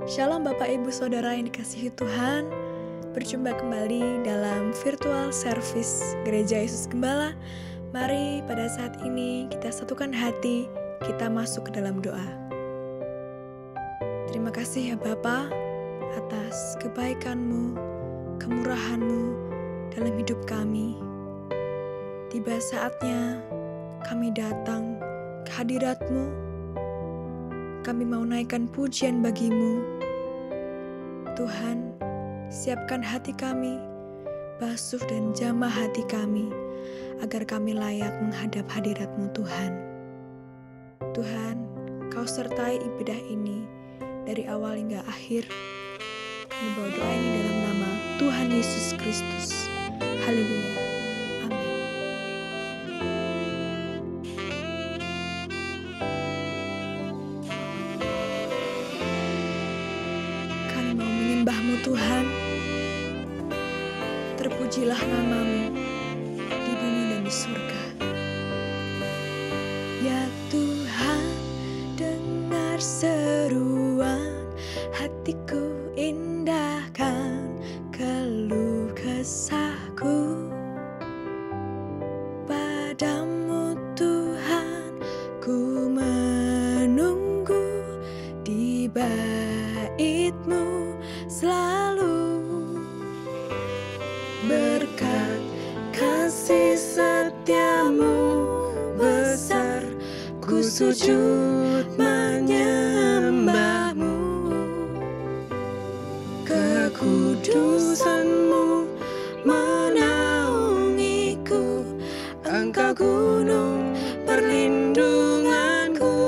Shalom Bapak Ibu Saudara yang dikasihi Tuhan. Berjumpa kembali dalam virtual service Gereja Yesus Gembala. Mari pada saat ini kita satukan hati, kita masuk ke dalam doa. Terima kasih ya Bapa atas kebaikan-Mu, kemurahan-Mu dalam hidup kami. Tiba saatnya kami datang ke hadirat-Mu. Kami mau naikkan pujian bagi-Mu. Tuhan, siapkan hati kami, basuh dan jamah hati kami, agar kami layak menghadap hadirat-Mu Tuhan. Tuhan, Kau sertai ibadah ini dari awal hingga akhir. Kami bawa doa ini dalam nama Tuhan Yesus Kristus. Haleluya. Amin. Kami mau menyembah-Mu Tuhan. Terpujilah nama-Mu di bumi dan di surga. Ya Tuhan, dengar seruan hatiku, indahkan keluh kesahku. Padamu Tuhan, ku menunggu di bait-Mu selalu. Berkat kasih setia-Mu besar, ku sujud menyembah-Mu. Kekudusan-Mu menaungiku, Engkau gunung perlindunganku.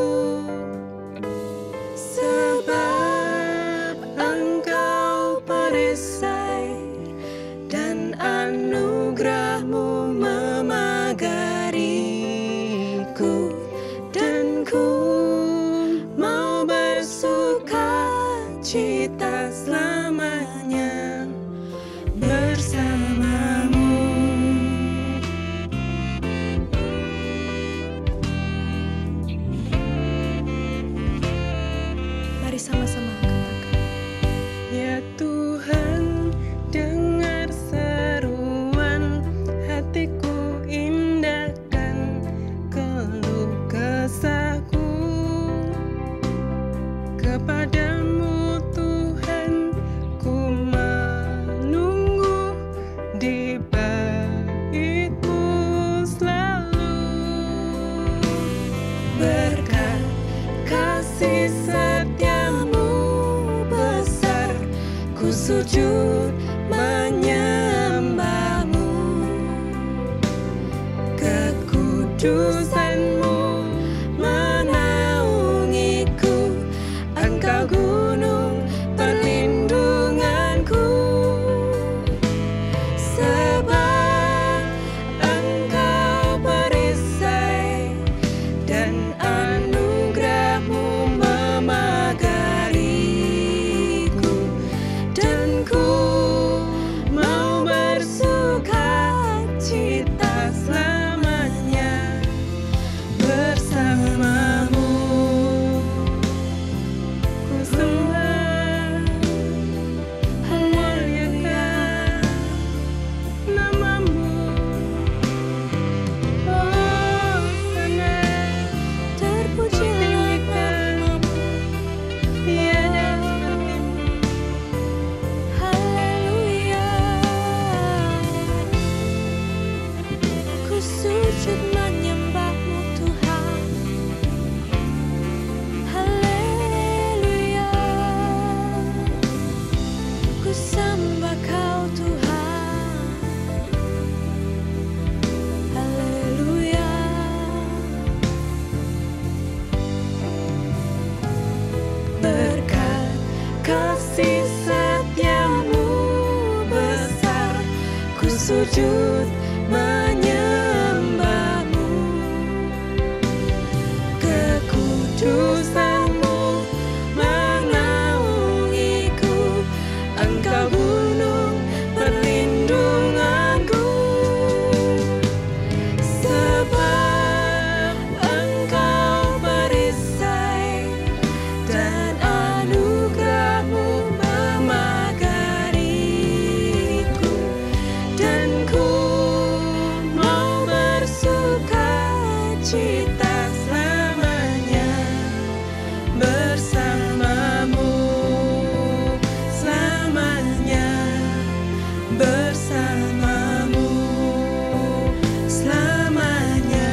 Sebab Engkau perisai dan anugerah-Mu memagariku, dan ku mau bersuka cita selamanya bersama-Mu. Mari sama-sama katakan. Ya Tuhan, dengar seruan hatiku, indahkan keluh kesahku. Kepadamu Tuhan, ku menunggu di bait-Mu selalu. Berkat kasih setia-Mu besar, ku sujud menyembah-Mu. Kekudusan-Mu menaungiku, Engkau gunung perlindunganku. Sebab Engkau perisai dan anugerah-Mu memagariku, dan ku mau bersuka cita selamanya bersama-Mu. Ku sembah, memuliakan nama-Mu. Oh, sana terpujilah nama-Mu, tiada seperti-Mu. Haleluya. Ku sujud menyembah-Mu Tuhan. Haleluya. Ku sembah Kau Tuhan. Haleluya. Berkat kasih setia-Mu besar, ku sujud menyembah-Mu. Kekudusan-Mu menaungiku, Engkau gunung perlindunganku. Sebab Engkau perisai dan anugerah-Mu sukacita selamanya bersamamu, selamanya bersamamu, selamanya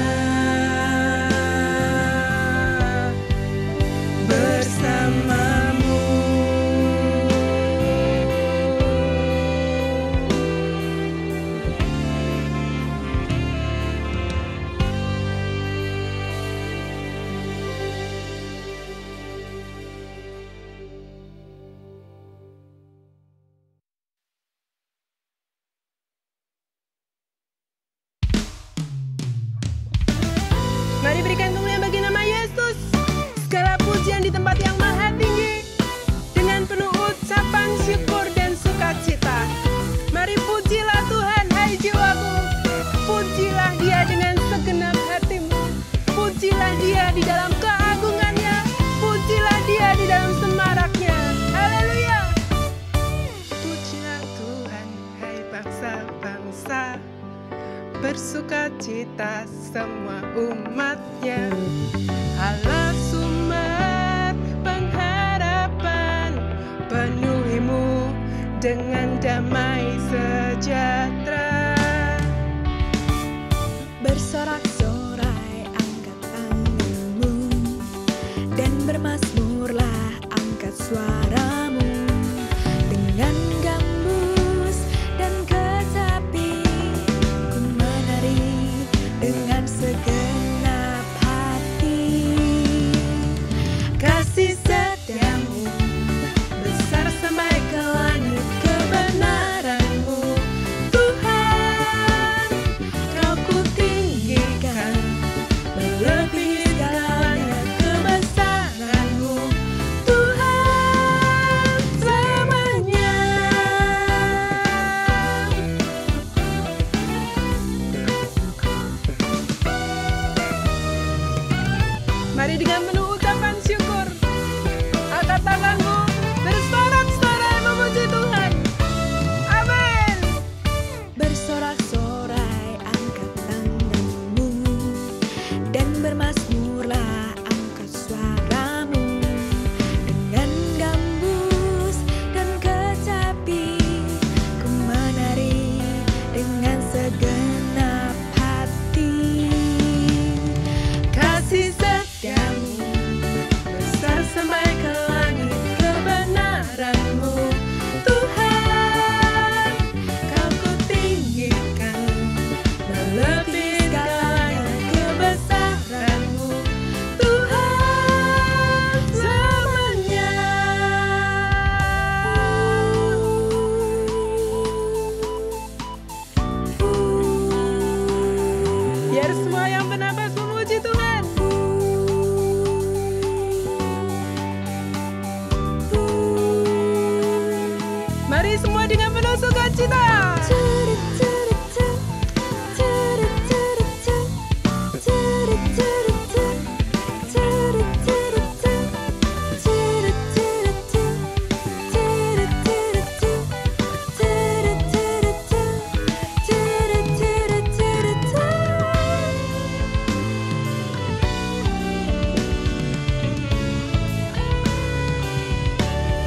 bersamamu. Mari berikan kemuliaan bagi nama Yesus. Segala pujian di tempat yang maha tinggi, dengan penuh ucapan syukur dan sukacita. Mari pujilah Tuhan, hai jiwaku. Pujilah Dia dengan segenap hatimu. Pujilah Dia di dalam keagungannya. Pujilah Dia di dalam semaraknya. Haleluya. Pujilah Tuhan, hai bangsa-bangsa. Bersukacita semua umatnya. Allah sumber pengharapan, penuhimu dengan damai sejahtera. Bersorak-sorai angkat tanganmu, dan bermazmurlah angkat suaramu. Dengan gambus dan kecapi ku menari dengan segenap hati. Kasih setiamu besar sampai ke langit, kebenaranmu Tuhan kau ku tinggikan, melebihi segalanya kebesaranmu Tuhan selamanya. Mari dengan penuh ucapan syukur, angkat tanganmu, bersorak-sorai memuji Tuhan. Amin. Bersorak-sorai angkat tanganmu, dan bermazmurlah angkat suaramu. Dengan gambus dan kecapi ku menari dengan segenap hati. Kasih setiamu besar sampai ke langit, kebenaranmu Tuhan kau ku tinggikan, melebihi segalanya kebesaranmu Tuhan selamanya. Biar semua yang bernapas memuji Tuhan. Mari semua dengan penuh sukacita.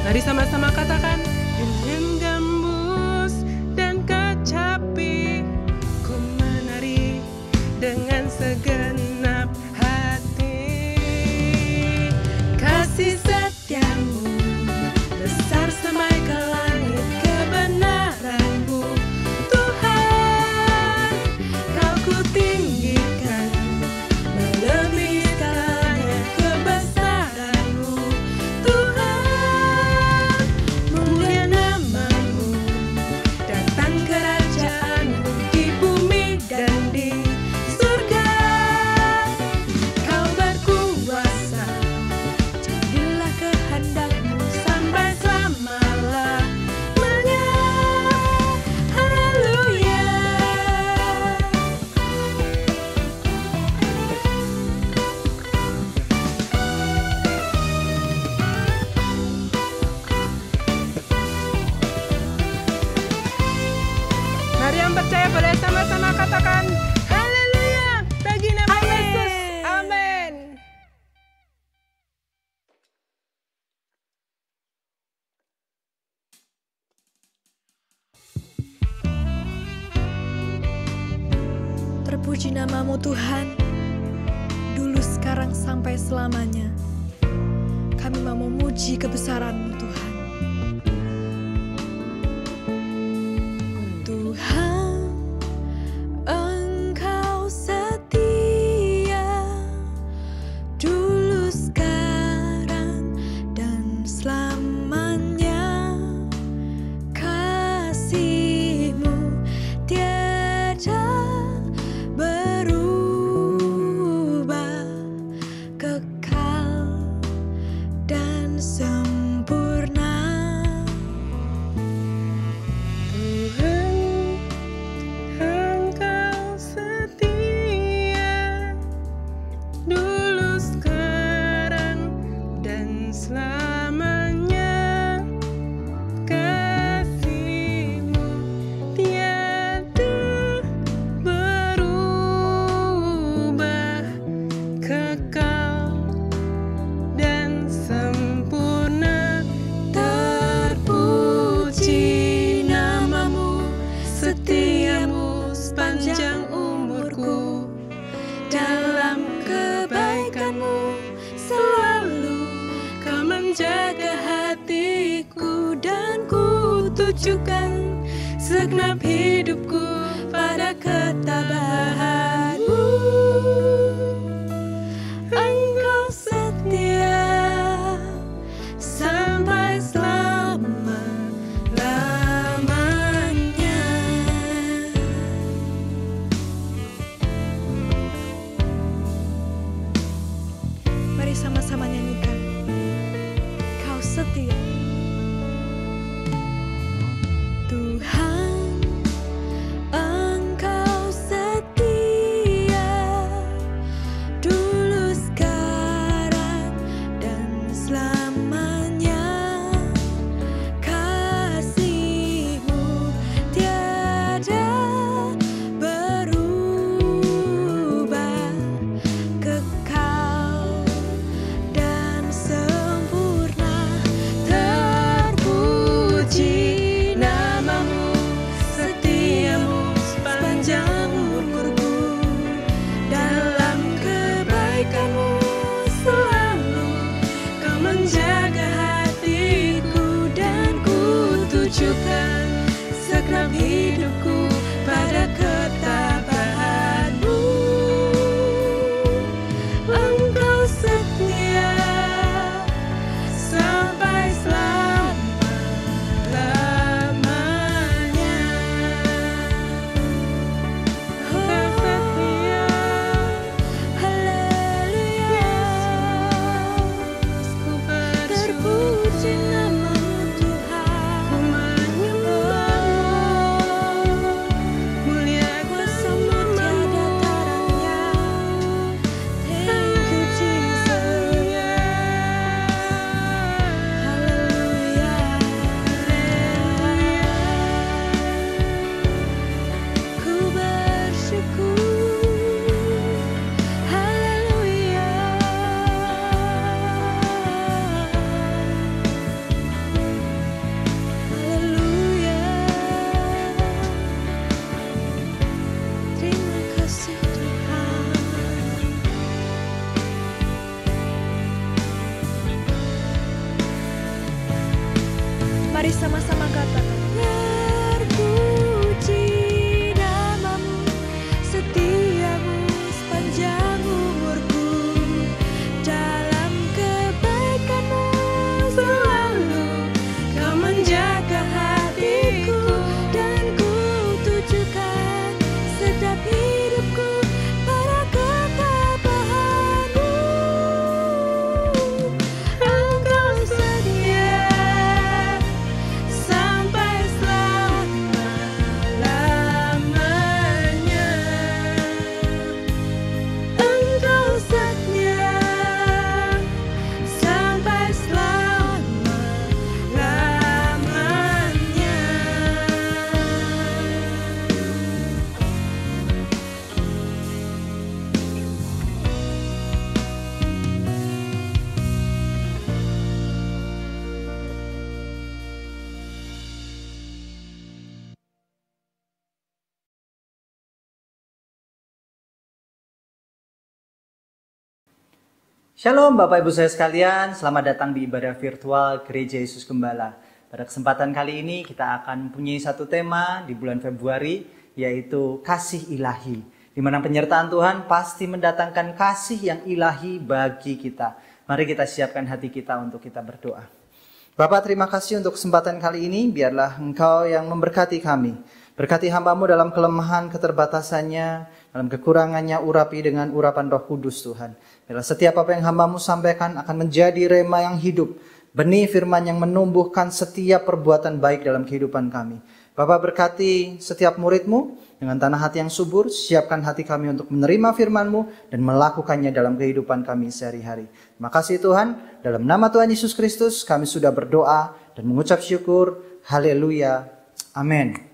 Mari sama-sama katakan, dengan gambus dan kecapi ku menari dengan segenap hati. Kasih setiamu besar sampai ke langit, kebenaranmu Tuhan kau ku tinggikan, melebihi segalanya kebesaranmu Tuhan. namamu Tuhan, dulu, sekarang, sampai selamanya. Kami mau memuji kebesaran-Mu Tuhan. Tuhan, Engkau setia, dulu, sekarang, dan selamanya. Kasih-Mu tiada berubah, kekal dan sempurna. Tuhan, Engkau setia, dulu, sekarang, dan selamanya. Kasih-Mu tiada berubah, kekal dan sempurna. Terpuji namamu, setiamu sepanjang umurku. Dalam kebaikanmu selalu kau menjaga hatiku, dan ku tujukan segenap hidupku pada ketabahan-Mu. Engkau setia sampai selama-lamanya. Mari sama-sama nyanyikan. Kau setia. Tuhan, Engkau setia. Shalom Bapak Ibu saya sekalian, selamat datang di ibadah virtual Gereja Yesus Gembala. Pada kesempatan kali ini kita akan punya satu tema di bulan Februari, yaitu kasih ilahi. Di mana penyertaan Tuhan pasti mendatangkan kasih yang ilahi bagi kita. Mari kita siapkan hati kita untuk kita berdoa. Bapak, terima kasih untuk kesempatan kali ini, biarlah Engkau yang memberkati kami. Berkati hamba-Mu dalam kelemahan, keterbatasannya, dalam kekurangannya, urapi dengan urapan Roh Kudus Tuhan. Biarlah setiap apa yang hamba-Mu sampaikan akan menjadi rema yang hidup, benih firman yang menumbuhkan setiap perbuatan baik dalam kehidupan kami. Bapak, berkati setiap murid-Mu dengan tanah hati yang subur, siapkan hati kami untuk menerima firman-Mu dan melakukannya dalam kehidupan kami sehari-hari. Terima kasih Tuhan, dalam nama Tuhan Yesus Kristus kami sudah berdoa dan mengucap syukur. Haleluya. Amin.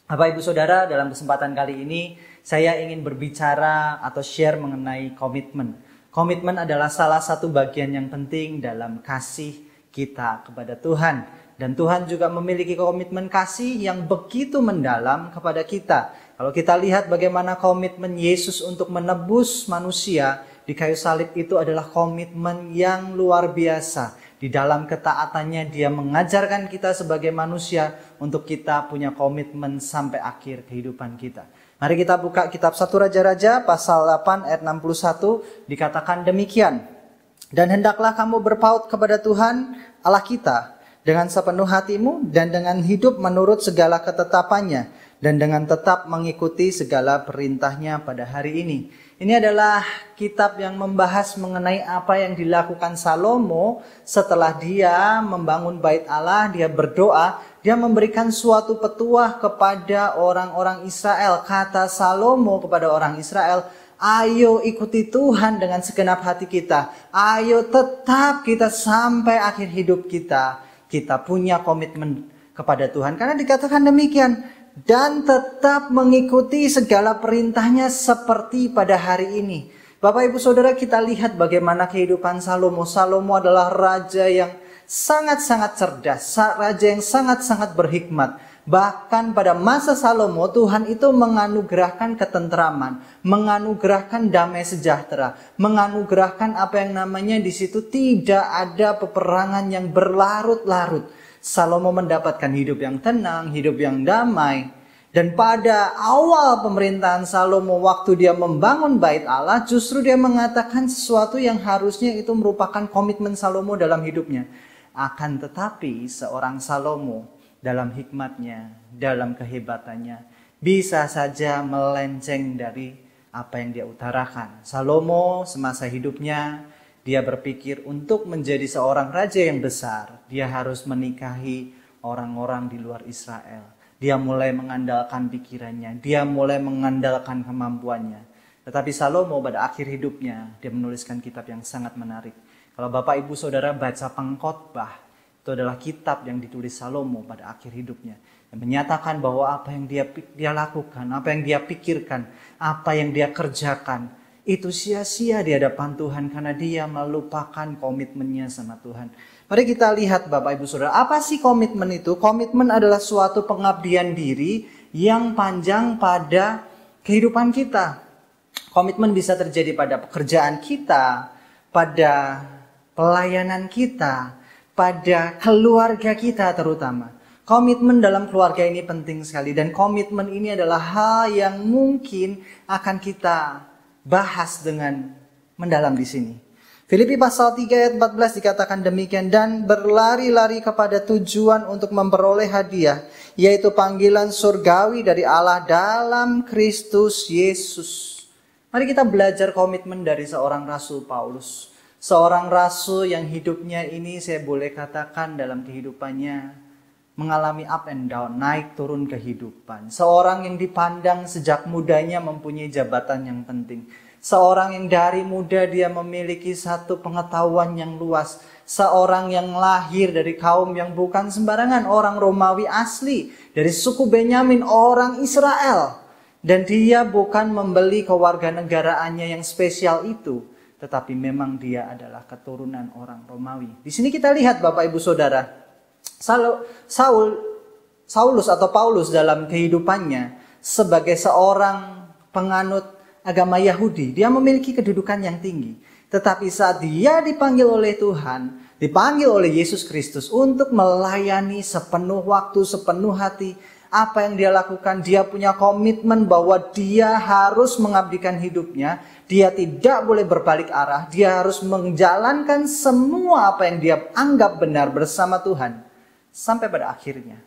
Bapak Ibu Saudara, dalam kesempatan kali ini saya ingin berbicara atau share mengenai komitmen. Komitmen adalah salah satu bagian yang penting dalam kasih kita kepada Tuhan. Dan Tuhan juga memiliki komitmen kasih yang begitu mendalam kepada kita. Kalau kita lihat bagaimana komitmen Yesus untuk menebus manusia di kayu salib, itu adalah komitmen yang luar biasa. Di dalam ketaatannya dia mengajarkan kita sebagai manusia untuk kita punya komitmen sampai akhir kehidupan kita. Mari kita buka kitab 1 Raja-Raja pasal 8 ayat 61, dikatakan demikian. Dan hendaklah kamu berpaut kepada Tuhan Allah kita dengan sepenuh hatimu dan dengan hidup menurut segala ketetapannya dan dengan tetap mengikuti segala perintahnya pada hari ini. Ini adalah kitab yang membahas mengenai apa yang dilakukan Salomo setelah dia membangun bait Allah, dia berdoa, dia memberikan suatu petuah kepada orang-orang Israel. Kata Salomo kepada orang Israel, ayo ikuti Tuhan dengan segenap hati kita. Ayo tetap kita sampai akhir hidup kita. Kita punya komitmen kepada Tuhan. Karena dikatakan demikian. Dan tetap mengikuti segala perintahnya seperti pada hari ini. Bapak Ibu Saudara, kita lihat bagaimana kehidupan Salomo. Salomo adalah raja yang sangat-sangat cerdas. Raja yang sangat-sangat berhikmat. Bahkan pada masa Salomo, Tuhan itu menganugerahkan ketentraman, menganugerahkan damai sejahtera, menganugerahkan apa yang namanya di situ tidak ada peperangan yang berlarut-larut. Salomo mendapatkan hidup yang tenang, hidup yang damai. Dan pada awal pemerintahan Salomo, waktu dia membangun bait Allah, justru dia mengatakan sesuatu yang harusnya itu merupakan komitmen Salomo dalam hidupnya. Akan tetapi seorang Salomo dalam hikmatnya, dalam kehebatannya, bisa saja melenceng dari apa yang dia utarakan. Salomo semasa hidupnya, dia berpikir untuk menjadi seorang raja yang besar, dia harus menikahi orang-orang di luar Israel. Dia mulai mengandalkan pikirannya, dia mulai mengandalkan kemampuannya. Tetapi Salomo pada akhir hidupnya, dia menuliskan kitab yang sangat menarik. Kalau Bapak Ibu Saudara baca Pengkhotbah, itu adalah kitab yang ditulis Salomo pada akhir hidupnya. Yang menyatakan bahwa apa yang dia lakukan, apa yang dia pikirkan, apa yang dia kerjakan, itu sia-sia di hadapan Tuhan karena dia melupakan komitmennya sama Tuhan. Mari kita lihat Bapak Ibu Saudara, apa sih komitmen itu? Komitmen adalah suatu pengabdian diri yang panjang pada kehidupan kita. Komitmen bisa terjadi pada pekerjaan kita, pada pelayanan kita, pada keluarga kita terutama. Komitmen dalam keluarga ini penting sekali, dan komitmen ini adalah hal yang mungkin akan kita bahas dengan mendalam di sini. Filipi pasal 3 ayat 14 dikatakan demikian, dan berlari-lari kepada tujuan untuk memperoleh hadiah, yaitu panggilan surgawi dari Allah dalam Kristus Yesus. Mari kita belajar komitmen dari seorang Rasul Paulus. Seorang rasul yang hidupnya ini saya boleh katakan dalam kehidupannya mengalami up and down, naik turun kehidupan. Seorang yang dipandang sejak mudanya mempunyai jabatan yang penting. Seorang yang dari muda dia memiliki satu pengetahuan yang luas. Seorang yang lahir dari kaum yang bukan sembarangan, orang Romawi asli, dari suku Benyamin, orang Israel. Dan dia bukan membeli kewarganegaraannya yang spesial itu, tetapi memang dia adalah keturunan orang Romawi. Di sini kita lihat Bapak Ibu Saudara, Saulus atau Paulus dalam kehidupannya sebagai seorang penganut agama Yahudi, dia memiliki kedudukan yang tinggi. Tetapi saat dia dipanggil oleh Tuhan, dipanggil oleh Yesus Kristus untuk melayani sepenuh waktu, sepenuh hati, apa yang dia lakukan, dia punya komitmen bahwa dia harus mengabdikan hidupnya, dia tidak boleh berbalik arah, dia harus menjalankan semua apa yang dia anggap benar bersama Tuhan. Sampai pada akhirnya,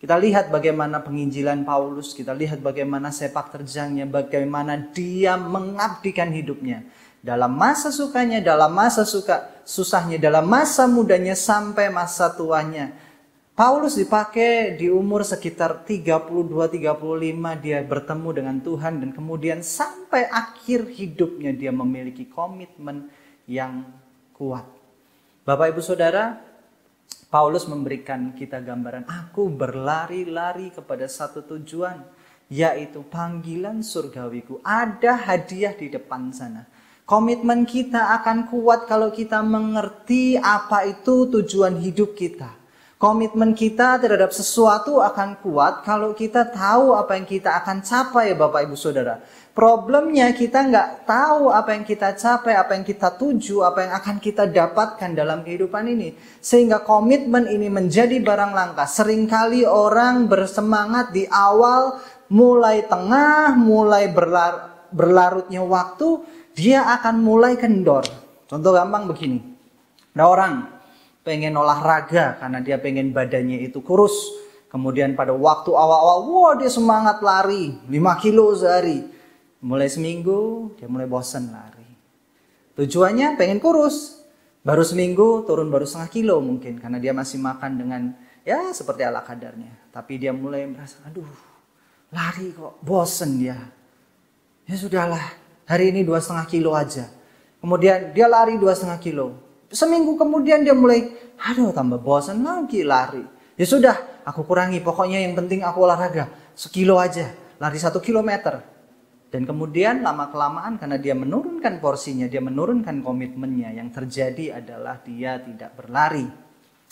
kita lihat bagaimana penginjilan Paulus, kita lihat bagaimana sepak terjangnya, bagaimana dia mengabdikan hidupnya. Dalam masa sukanya, dalam masa susahnya, dalam masa mudanya sampai masa tuanya. Paulus dipakai di umur sekitar 32-35 dia bertemu dengan Tuhan. Dan kemudian sampai akhir hidupnya dia memiliki komitmen yang kuat. Bapak Ibu Saudara, Paulus memberikan kita gambaran, aku berlari-lari kepada satu tujuan, yaitu panggilan surgawiku. Ada hadiah di depan sana. Komitmen kita akan kuat kalau kita mengerti apa itu tujuan hidup kita. Komitmen kita terhadap sesuatu akan kuat kalau kita tahu apa yang kita akan capai, Bapak Ibu Saudara. Problemnya kita nggak tahu apa yang kita capai, apa yang kita tuju, apa yang akan kita dapatkan dalam kehidupan ini. Sehingga komitmen ini menjadi barang langka. Seringkali orang bersemangat di awal, mulai tengah, mulai berlarutnya waktu, dia akan mulai kendor. Contoh gampang begini. Ada orang pengen olahraga karena dia pengen badannya itu kurus. Kemudian pada waktu awal-awal, dia semangat lari 5 kilo sehari. Mulai seminggu, dia mulai bosan lari. Tujuannya pengen kurus. Baru seminggu, turun baru 0,5 kilo mungkin. Karena dia masih makan dengan, ya seperti ala kadarnya. Tapi dia mulai merasa, aduh, lari kok, bosan dia. Ya sudahlah, hari ini 2,5 kilo aja. Kemudian dia lari 2,5 kilo. Seminggu kemudian dia mulai, aduh tambah bosan lagi lari. Ya sudah, aku kurangi, pokoknya yang penting aku olahraga. 1 kilo aja, lari 1 kilometer. Dan kemudian lama-kelamaan karena dia menurunkan porsinya, dia menurunkan komitmennya, yang terjadi adalah dia tidak berlari.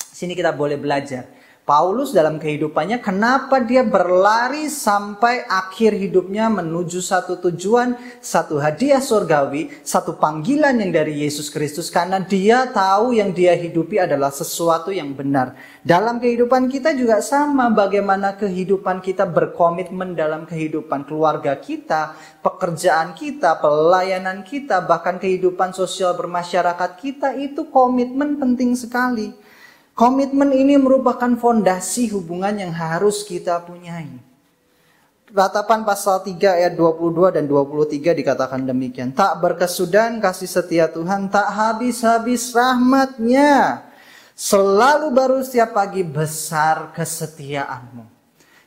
Sini kita boleh belajar. Paulus dalam kehidupannya kenapa dia berlari sampai akhir hidupnya menuju satu tujuan, satu hadiah surgawi, satu panggilan yang dari Yesus Kristus. Karena dia tahu yang dia hidupi adalah sesuatu yang benar. Dalam kehidupan kita juga sama, bagaimana kehidupan kita berkomitmen dalam kehidupan keluarga kita, pekerjaan kita, pelayanan kita, bahkan kehidupan sosial bermasyarakat kita, itu komitmen penting sekali. Komitmen ini merupakan fondasi hubungan yang harus kita punyai. Ratapan pasal 3 ayat 22 dan 23 dikatakan demikian. Tak berkesudahan kasih setia Tuhan, tak habis-habis rahmat-Nya. Selalu baru setiap pagi, besar kesetiaan-Mu.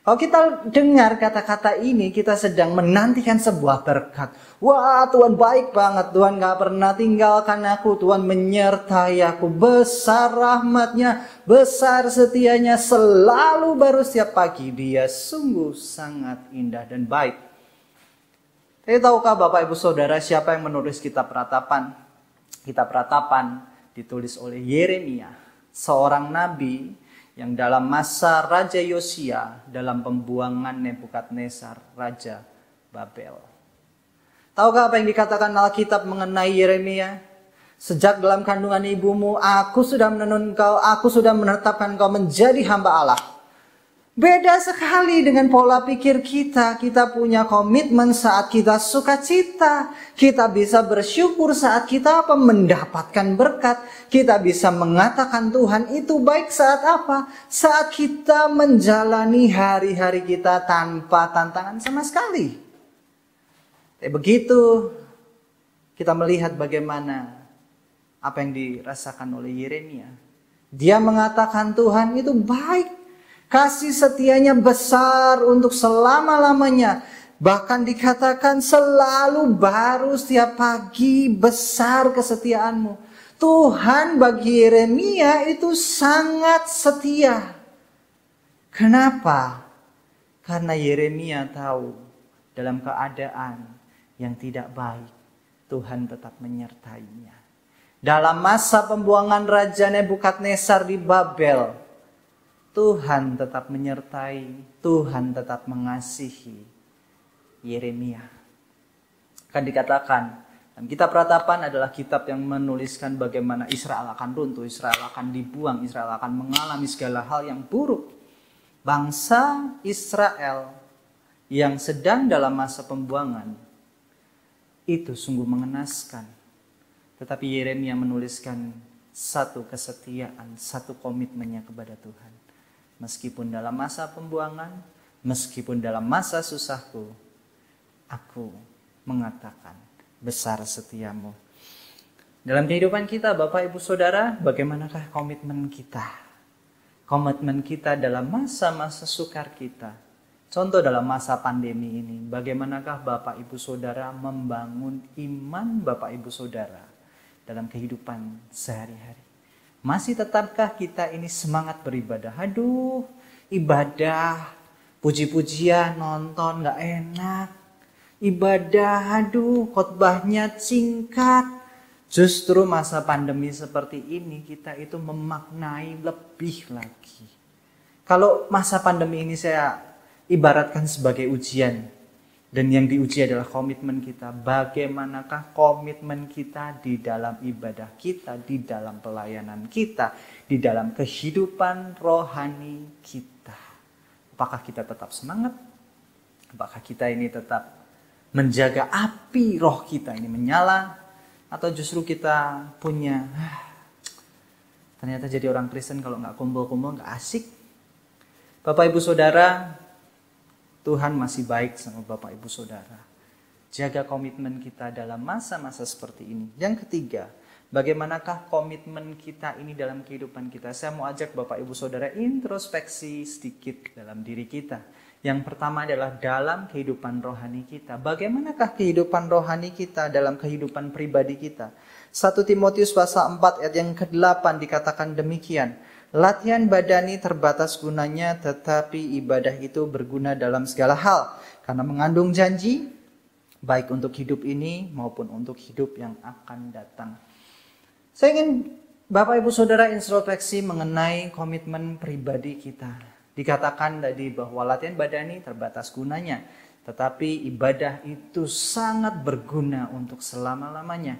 Kalau kita dengar kata-kata ini, kita sedang menantikan sebuah berkat. Wah, Tuhan baik banget. Tuhan gak pernah tinggalkan aku. Tuhan menyertai aku. Besar rahmat-Nya, besar setianya, selalu baru setiap pagi. Dia sungguh sangat indah dan baik. Tapi tahukah Bapak Ibu Saudara siapa yang menulis kitab Ratapan? Kitab Ratapan ditulis oleh Yeremia, seorang nabi yang dalam masa Raja Yosia dalam pembuangan Nebukadnezar, Raja Babel. Tahukah apa yang dikatakan Alkitab mengenai Yeremia? Sejak dalam kandungan ibumu, aku sudah menenun kau, aku sudah menetapkan kau menjadi hamba Allah. Beda sekali dengan pola pikir kita. Kita punya komitmen saat kita sukacita. Kita bisa bersyukur saat kita mendapatkan berkat. Kita bisa mengatakan Tuhan itu baik saat apa? Saat kita menjalani hari-hari kita tanpa tantangan sama sekali. Begitu kita melihat bagaimana apa yang dirasakan oleh Yeremia. Dia mengatakan Tuhan itu baik. Kasih setianya besar untuk selama-lamanya. Bahkan dikatakan selalu baru setiap pagi, besar kesetiaan-Mu. Tuhan bagi Yeremia itu sangat setia. Kenapa? Karena Yeremia tahu dalam keadaan yang tidak baik, Tuhan tetap menyertainya. Dalam masa pembuangan Raja Nebukadnezar di Babel, Tuhan tetap menyertai, Tuhan tetap mengasihi Yeremia. akan dikatakan, dan kitab Ratapan adalah kitab yang menuliskan bagaimana Israel akan runtuh, Israel akan dibuang, Israel akan mengalami segala hal yang buruk. Bangsa Israel yang sedang dalam masa pembuangan itu sungguh mengenaskan. Tetapi Yeremia menuliskan satu kesetiaan, satu komitmennya kepada Tuhan. Meskipun dalam masa pembuangan, meskipun dalam masa susahku, aku mengatakan besar setiamu. Dalam kehidupan kita, Bapak Ibu Saudara, bagaimanakah komitmen kita? Komitmen kita dalam masa-masa sukar kita. Contoh dalam masa pandemi ini, bagaimanakah Bapak Ibu Saudara membangun iman Bapak Ibu Saudara dalam kehidupan sehari-hari? Masih tetapkah kita ini semangat beribadah? Aduh, ibadah, puji-pujian, nonton gak enak. Ibadah, aduh, khotbahnya singkat. Justru masa pandemi seperti ini kita itu memaknai lebih lagi. Kalau masa pandemi ini saya ibaratkan sebagai ujian. Dan yang diuji adalah komitmen kita. Bagaimanakah komitmen kita di dalam ibadah kita, di dalam pelayanan kita, di dalam kehidupan rohani kita. Apakah kita tetap semangat? Apakah kita ini tetap menjaga api roh kita ini menyala? Atau justru kita punya, ternyata jadi orang Kristen kalau nggak kumpul-kumpul nggak asik. Bapak Ibu Saudara, Tuhan masih baik sama Bapak Ibu Saudara. Jaga komitmen kita dalam masa-masa seperti ini. Yang ketiga, bagaimanakah komitmen kita ini dalam kehidupan kita? Saya mau ajak Bapak Ibu Saudara introspeksi sedikit dalam diri kita. Yang pertama adalah dalam kehidupan rohani kita. Bagaimanakah kehidupan rohani kita dalam kehidupan pribadi kita? 1 Timotius pasal 4 ayat yang ke-8 dikatakan demikian. Latihan badani terbatas gunanya, tetapi ibadah itu berguna dalam segala hal. Karena mengandung janji, baik untuk hidup ini maupun untuk hidup yang akan datang. Saya ingin Bapak Ibu Saudara introspeksi mengenai komitmen pribadi kita. Dikatakan tadi bahwa latihan badani terbatas gunanya, tetapi ibadah itu sangat berguna untuk selama-lamanya.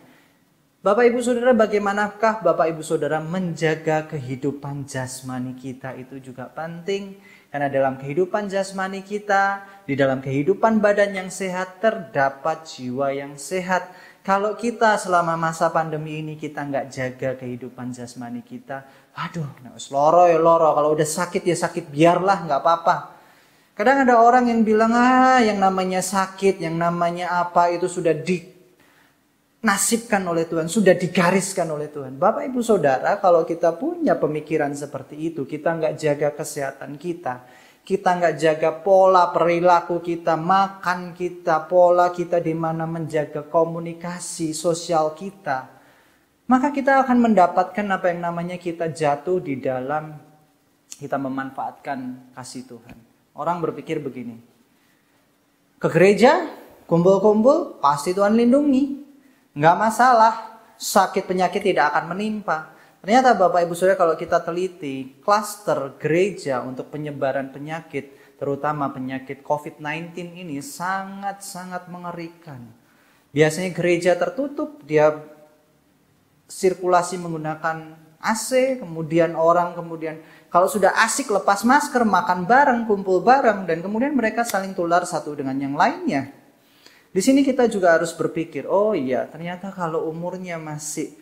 Bapak Ibu Saudara, bagaimanakah Bapak Ibu Saudara menjaga kehidupan jasmani kita? Itu juga penting, karena dalam kehidupan jasmani kita, di dalam kehidupan badan yang sehat, terdapat jiwa yang sehat. Kalau kita selama masa pandemi ini kita nggak jaga kehidupan jasmani kita, aduh, loro ya loro. Kalau udah sakit ya sakit, biarlah, nggak apa-apa. Kadang ada orang yang bilang, yang namanya sakit, yang namanya apa itu sudah dinasibkan oleh Tuhan, sudah digariskan oleh Tuhan. Bapak Ibu Saudara, kalau kita punya pemikiran seperti itu, kita nggak jaga kesehatan kita nggak jaga pola perilaku kita, makan kita, pola kita di mana menjaga komunikasi sosial kita, maka kita akan mendapatkan apa yang namanya kita jatuh di dalam kita memanfaatkan kasih Tuhan. Orang berpikir begini, ke gereja, kumpul-kumpul, pasti Tuhan lindungi. Nggak masalah, sakit penyakit tidak akan menimpa. Ternyata Bapak Ibu Saudara, kalau kita teliti, klaster gereja untuk penyebaran penyakit, terutama penyakit COVID-19 ini sangat-sangat mengerikan. Biasanya gereja tertutup, dia sirkulasi menggunakan AC, kemudian kalau sudah asik lepas masker, makan bareng, kumpul bareng, dan kemudian mereka saling tular satu dengan yang lainnya. Di sini kita juga harus berpikir, oh iya, ternyata kalau umurnya masih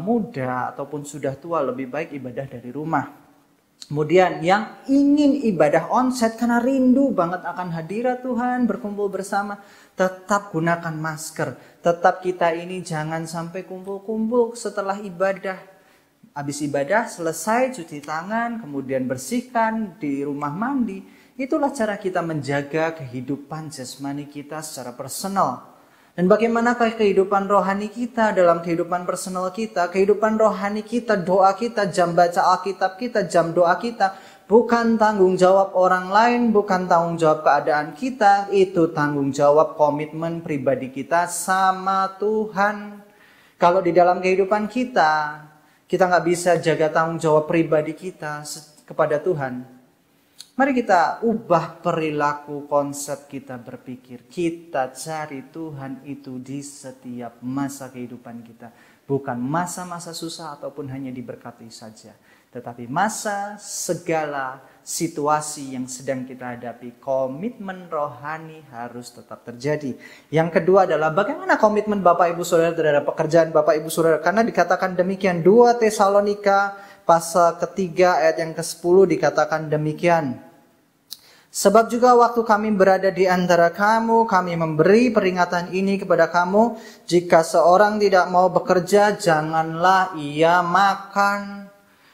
muda ataupun sudah tua, lebih baik ibadah dari rumah. Kemudian yang ingin ibadah onsite karena rindu banget akan hadirat Tuhan, berkumpul bersama, tetap gunakan masker. Tetap kita ini jangan sampai kumpul-kumpul setelah ibadah. Habis ibadah selesai cuci tangan, kemudian bersihkan di rumah mandi. Itulah cara kita menjaga kehidupan jasmani kita secara personal. Dan bagaimanakah kehidupan rohani kita dalam kehidupan personal kita? Kehidupan rohani kita, doa kita, jam baca Alkitab kita, jam doa kita, bukan tanggung jawab orang lain, bukan tanggung jawab keadaan kita. Itu tanggung jawab komitmen pribadi kita sama Tuhan. Kalau di dalam kehidupan kita nggak bisa jaga tanggung jawab pribadi kita kepada Tuhan, Mari kita ubah perilaku konsep kita berpikir. Kita cari Tuhan itu di setiap masa kehidupan kita. Bukan masa-masa susah ataupun hanya diberkati saja. Tetapi masa segala situasi yang sedang kita hadapi, komitmen rohani harus tetap terjadi. Yang kedua adalah bagaimana komitmen Bapak Ibu Saudara terhadap pekerjaan Bapak Ibu Saudara. Karena dikatakan demikian, 2 Tesalonika pasal ketiga ayat yang ke-10 dikatakan demikian. Sebab juga waktu kami berada di antara kamu, kami memberi peringatan ini kepada kamu. Jika seorang tidak mau bekerja, janganlah ia makan.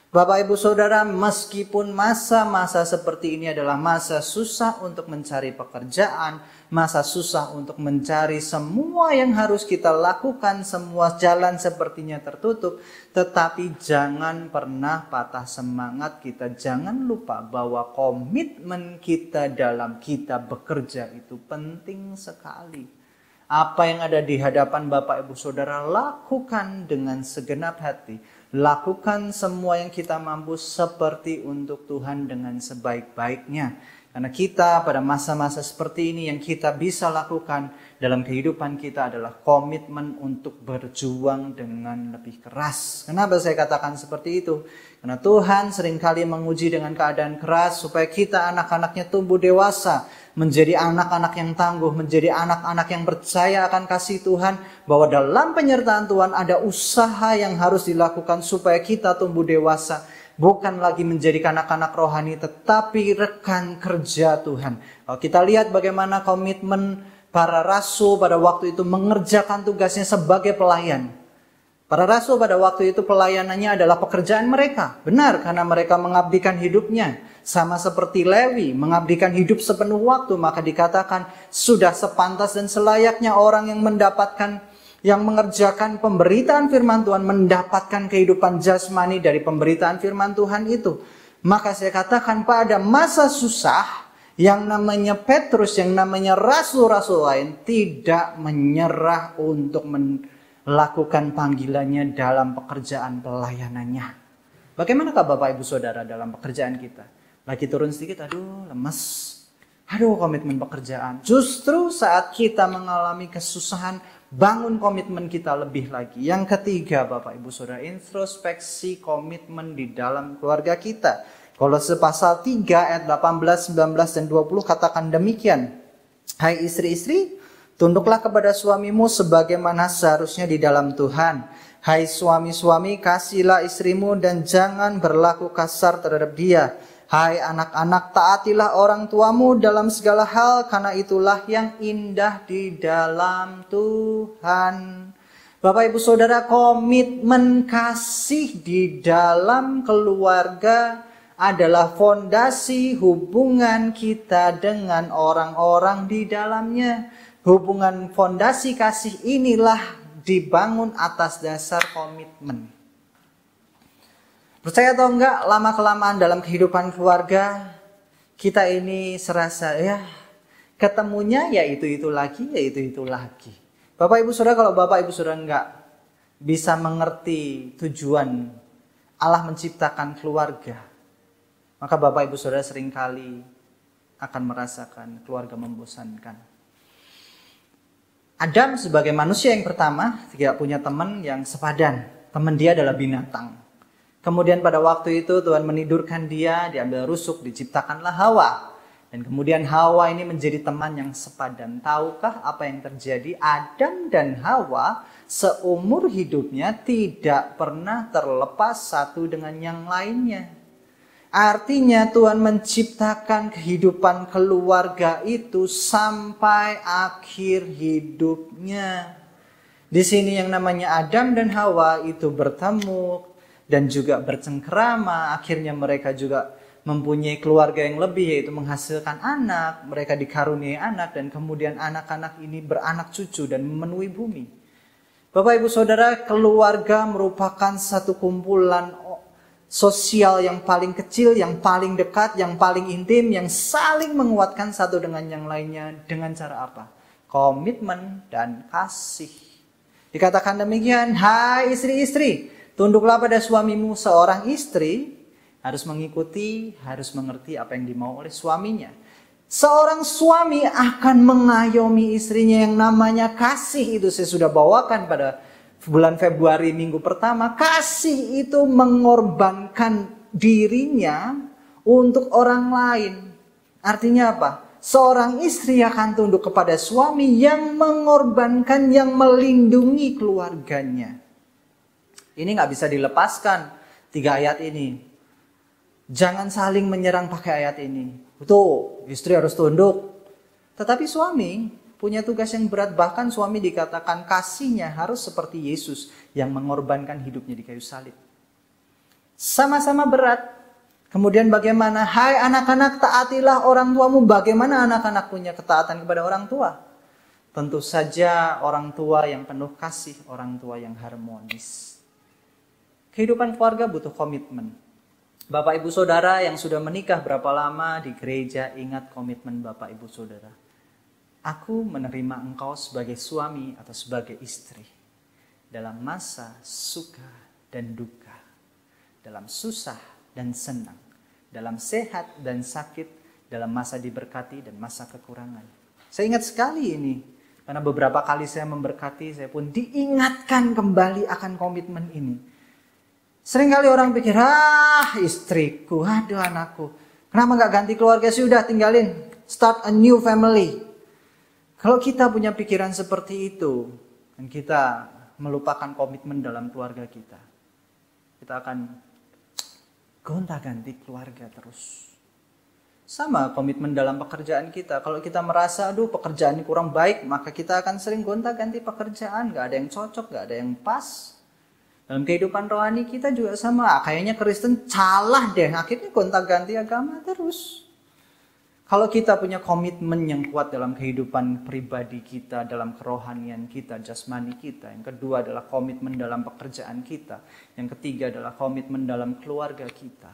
Bapak Ibu Saudara, meskipun masa-masa seperti ini adalah masa susah untuk mencari pekerjaan, masa susah untuk mencari semua yang harus kita lakukan, semua jalan sepertinya tertutup, tetapi jangan pernah patah semangat kita. Jangan lupa bahwa komitmen kita dalam kita bekerja itu penting sekali. Apa yang ada di hadapan Bapak Ibu Saudara, lakukan dengan segenap hati. Lakukan semua yang kita mampu seperti untuk Tuhan dengan sebaik-baiknya. Karena kita pada masa-masa seperti ini yang kita bisa lakukan dalam kehidupan kita adalah komitmen untuk berjuang dengan lebih keras. Kenapa saya katakan seperti itu? Karena Tuhan seringkali menguji dengan keadaan keras supaya kita anak-anaknya tumbuh dewasa. Menjadi anak-anak yang tangguh, menjadi anak-anak yang percaya akan kasih Tuhan. Bahwa dalam penyertaan Tuhan ada usaha yang harus dilakukan supaya kita tumbuh dewasa. Bukan lagi menjadi anak-anak rohani, tetapi rekan kerja Tuhan. Kalau kita lihat bagaimana komitmen para rasul pada waktu itu mengerjakan tugasnya sebagai pelayan. Para rasul pada waktu itu pelayanannya adalah pekerjaan mereka. Benar, karena mereka mengabdikan hidupnya. Sama seperti Lewi, mengabdikan hidup sepenuh waktu. Maka dikatakan sudah sepantas dan selayaknya orang yang mengerjakan pemberitaan firman Tuhan mendapatkan kehidupan jasmani dari pemberitaan firman Tuhan itu. Maka saya katakan pada masa susah, yang namanya Petrus, yang namanya rasul-rasul lain tidak menyerah untuk melakukan panggilannya dalam pekerjaan pelayanannya. Bagaimanakah Bapak Ibu Saudara dalam pekerjaan kita? Lagi turun sedikit, aduh lemes. Aduh komitmen pekerjaan. Justru saat kita mengalami kesusahan, bangun komitmen kita lebih lagi. Yang ketiga Bapak Ibu Saudara, introspeksi komitmen di dalam keluarga kita. Kolose pasal 3 ayat 18, 19, dan 20 katakan demikian. Hai istri-istri, tunduklah kepada suamimu sebagaimana seharusnya di dalam Tuhan. Hai suami-suami, kasihilah istrimu dan jangan berlaku kasar terhadap dia. Hai anak-anak, taatilah orang tuamu dalam segala hal, karena itulah yang indah di dalam Tuhan. Bapak Ibu Saudara, komitmen kasih di dalam keluarga adalah fondasi hubungan kita dengan orang-orang di dalamnya. Hubungan fondasi kasih inilah dibangun atas dasar komitmen. Percaya atau enggak, lama-kelamaan dalam kehidupan keluarga, kita ini serasa ya ketemunya ya itu lagi, ya itu lagi. Bapak Ibu Saudara, kalau Bapak Ibu Saudara enggak bisa mengerti tujuan Allah menciptakan keluarga, maka Bapak Ibu Saudara seringkali akan merasakan keluarga membosankan. Adam sebagai manusia yang pertama tidak punya teman yang sepadan. Teman dia adalah binatang. Kemudian pada waktu itu Tuhan menidurkan dia, diambil rusuk, diciptakanlah Hawa. Dan kemudian Hawa ini menjadi teman yang sepadan. Tahukah apa yang terjadi? Adam dan Hawa seumur hidupnya tidak pernah terlepas satu dengan yang lainnya. Artinya Tuhan menciptakan kehidupan keluarga itu sampai akhir hidupnya. Di sini yang namanya Adam dan Hawa itu bertemu dan juga bercengkerama. Akhirnya mereka juga mempunyai keluarga yang lebih, yaitu menghasilkan anak. Mereka dikaruniai anak dan kemudian anak-anak ini beranak cucu dan memenuhi bumi. Bapak Ibu Saudara, keluarga merupakan satu kumpulan sosial yang paling kecil, yang paling dekat, yang paling intim, yang saling menguatkan satu dengan yang lainnya. Dengan cara apa? Komitmen dan kasih. Dikatakan demikian, hai istri-istri, tunduklah pada suamimu. Seorang istri harus mengikuti, harus mengerti apa yang dimau oleh suaminya. Seorang suami akan mengayomi istrinya yang namanya kasih. Itu saya sudah bawakan pada bulan Februari minggu pertama. Kasih itu mengorbankan dirinya untuk orang lain. Artinya apa? Seorang istri akan tunduk kepada suami yang mengorbankan, yang melindungi keluarganya. Ini gak bisa dilepaskan, 3 ayat ini. Jangan saling menyerang pakai ayat ini. Tuh, istri harus tunduk. Tetapi suami punya tugas yang berat. Bahkan suami dikatakan kasihnya harus seperti Yesus yang mengorbankan hidupnya di kayu salib. Sama-sama berat. Kemudian bagaimana? Hai anak-anak, taatilah orang tuamu. Bagaimana anak-anak punya ketaatan kepada orang tua? Tentu saja orang tua yang penuh kasih, orang tua yang harmonis. Kehidupan keluarga butuh komitmen. Bapak ibu saudara yang sudah menikah berapa lama di gereja, ingat komitmen bapak ibu saudara. Aku menerima engkau sebagai suami atau sebagai istri dalam masa suka dan duka, dalam susah dan senang, dalam sehat dan sakit, dalam masa diberkati dan masa kekurangan. Saya ingat sekali ini, karena beberapa kali saya memberkati, saya pun diingatkan kembali akan komitmen ini. Seringkali orang pikir, istriku, aduh anakku, kenapa gak ganti keluarga? Sudah tinggalin, start a new family. Kalau kita punya pikiran seperti itu, dan kita melupakan komitmen dalam keluarga kita akan gonta-ganti keluarga terus. Sama komitmen dalam pekerjaan kita. Kalau kita merasa, aduh pekerjaan ini kurang baik, maka kita akan sering gonta-ganti pekerjaan. Gak ada yang cocok, gak ada yang pas. Dalam kehidupan rohani kita juga sama. Kayaknya Kristen salah deh. Akhirnya gonta-ganti agama terus. Kalau kita punya komitmen yang kuat dalam kehidupan pribadi kita, dalam kerohanian kita, jasmani kita. Yang kedua adalah komitmen dalam pekerjaan kita. Yang ketiga adalah komitmen dalam keluarga kita.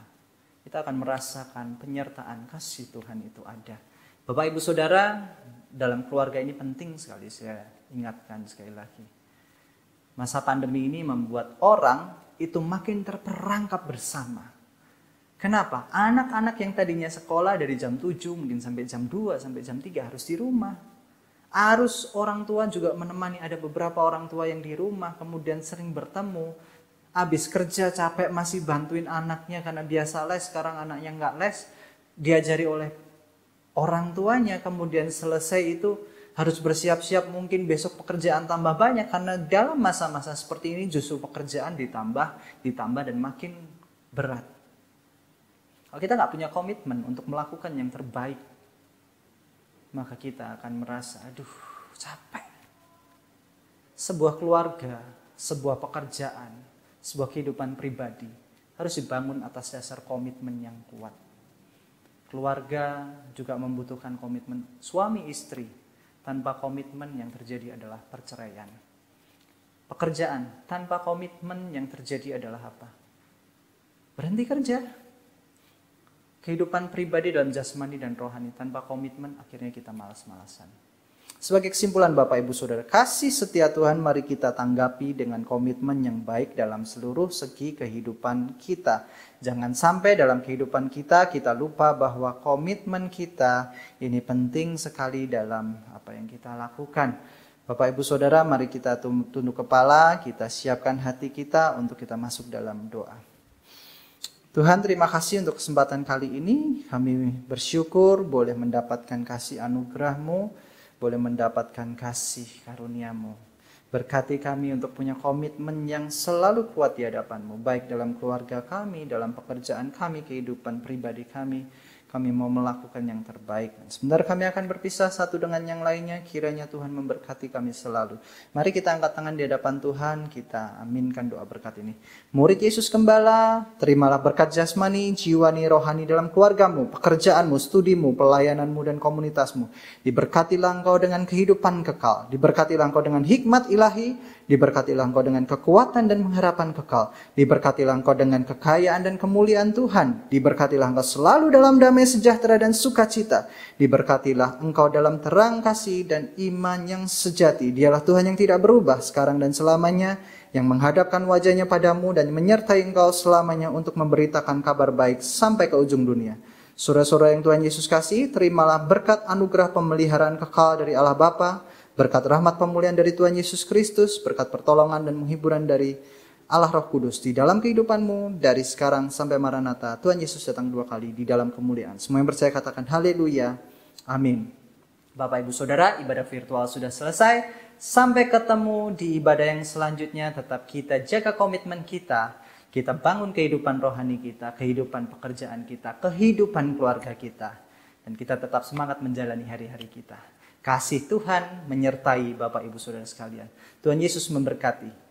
Kita akan merasakan penyertaan kasih Tuhan itu ada. Bapak ibu saudara, dalam keluarga ini penting sekali, saya ingatkan sekali lagi. Masa pandemi ini membuat orang itu makin terperangkap bersama. Kenapa? Anak-anak yang tadinya sekolah dari jam 7 mungkin sampai jam 2, sampai jam 3 harus di rumah. Harus orang tua juga menemani, ada beberapa orang tua yang di rumah kemudian sering bertemu. Habis kerja capek masih bantuin anaknya karena biasa les, sekarang anaknya nggak les. Diajari oleh orang tuanya, kemudian selesai itu harus bersiap-siap, mungkin besok pekerjaan tambah banyak. Karena dalam masa-masa seperti ini justru pekerjaan ditambah dan makin berat. Kalau kita nggak punya komitmen untuk melakukan yang terbaik, maka kita akan merasa, aduh capek. Sebuah keluarga, sebuah pekerjaan, sebuah kehidupan pribadi harus dibangun atas dasar komitmen yang kuat. Keluarga juga membutuhkan komitmen. Suami istri tanpa komitmen yang terjadi adalah perceraian. Pekerjaan tanpa komitmen yang terjadi adalah apa? Berhenti kerja. Kehidupan pribadi dalam jasmani dan rohani tanpa komitmen akhirnya kita malas-malasan. Sebagai kesimpulan Bapak Ibu Saudara, kasih setia Tuhan mari kita tanggapi dengan komitmen yang baik dalam seluruh segi kehidupan kita. Jangan sampai dalam kehidupan kita lupa bahwa komitmen kita ini penting sekali dalam apa yang kita lakukan. Bapak Ibu Saudara, mari kita tunduk kepala, kita siapkan hati kita untuk kita masuk dalam doa. Tuhan, terima kasih untuk kesempatan kali ini. Kami bersyukur boleh mendapatkan kasih anugerah-Mu, boleh mendapatkan kasih karunia-Mu. Berkati kami untuk punya komitmen yang selalu kuat di hadapan-Mu, baik dalam keluarga kami, dalam pekerjaan kami, kehidupan pribadi kami. Kami mau melakukan yang terbaik. Sebentar kami akan berpisah satu dengan yang lainnya. Kiranya Tuhan memberkati kami selalu. Mari kita angkat tangan di hadapan Tuhan. Kita aminkan doa berkat ini. Murid Yesus Gembala, terimalah berkat jasmani, jiwani, rohani dalam keluargamu, pekerjaanmu, studimu, pelayananmu, dan komunitasmu. Diberkatilah engkau dengan kehidupan kekal. Diberkatilah engkau dengan hikmat ilahi. Diberkatilah engkau dengan kekuatan dan pengharapan kekal. Diberkatilah engkau dengan kekayaan dan kemuliaan Tuhan. Diberkatilah engkau selalu dalam damai sejahtera dan sukacita. Diberkatilah engkau dalam terang kasih dan iman yang sejati. Dialah Tuhan yang tidak berubah sekarang dan selamanya, yang menghadapkan wajahnya padamu dan menyertai engkau selamanya untuk memberitakan kabar baik sampai ke ujung dunia. Saudara-saudara yang Tuhan Yesus kasih, terimalah berkat anugerah pemeliharaan kekal dari Allah Bapa, berkat rahmat pemulihan dari Tuhan Yesus Kristus, berkat pertolongan dan menghiburan dari Allah Roh Kudus di dalam kehidupanmu dari sekarang sampai Maranatha. Tuhan Yesus datang 2 kali di dalam kemuliaan. Semua yang percaya katakan haleluya. Amin. Bapak Ibu Saudara, ibadah virtual sudah selesai. Sampai ketemu di ibadah yang selanjutnya. Tetap kita jaga komitmen kita. Kita bangun kehidupan rohani kita, kehidupan pekerjaan kita, kehidupan keluarga kita. Dan kita tetap semangat menjalani hari-hari kita. Kasih Tuhan menyertai Bapak Ibu Saudara sekalian. Tuhan Yesus memberkati.